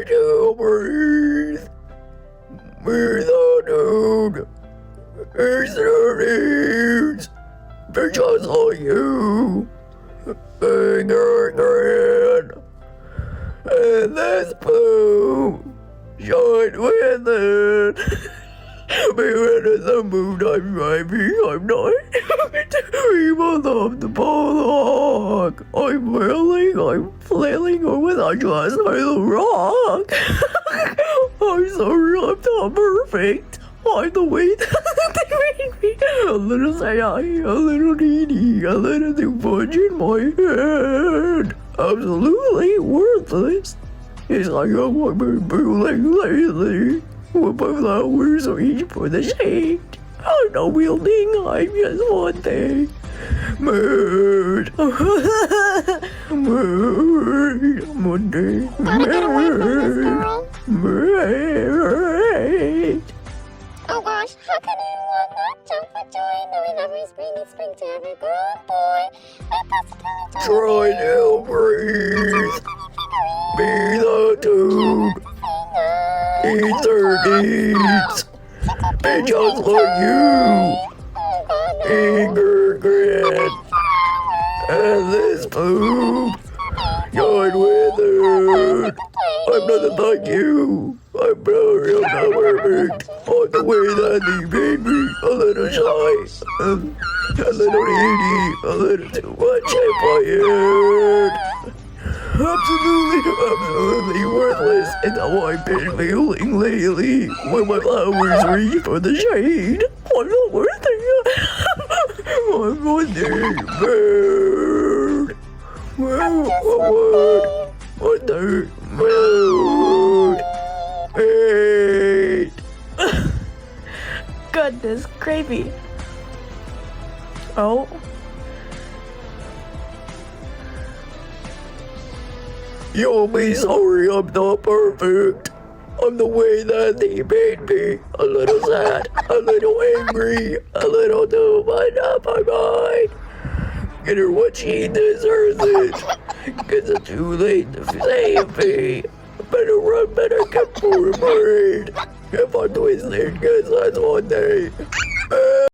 Try to breathe. Breathe out, dude. It's their needs. They're just like you. Anger, grin. And this boom. Shine with it. Be rid of the moon, I'm driving, I'm not. People love the Pollock. I'm whirling, I'm flailing over the glass by the rock. I'm sorry, I'm not perfect. I'm the way that they made me. A little shy, a little needy, a little too much in my head. Absolutely worthless. It's like I've been feeling lately. With my flowers reach for the shade. I'm not wielding, I'm just one thing. Mood. Mood. Monday. Gotta get away from this girl. Mood. Oh gosh, how can anyone not jump for joy knowing every spring is spring to every girl and boy? Try to breathe. Be the dude. Eat their needs. Be just like you. Anger, grin. And this poop. You're withered. I'm nothing like you. I'm sorry, I'm not perfect. On the way that they made me a little shy, a little needy, a little too much in my head. Absolutely worthless. And how I've been feeling lately. When my flowers reach for the shade, I'm not worth it. I'm one day bird. What the mood? Eight. Goodness gravy. Oh. You'll be sorry I'm not perfect. I'm the way that they made me. A little sad, a little angry, a little too much on my mind. Get her what she deserves it. Cause it's too late to save me. Better run, better get forward. If I'm twisted, cause that's one day.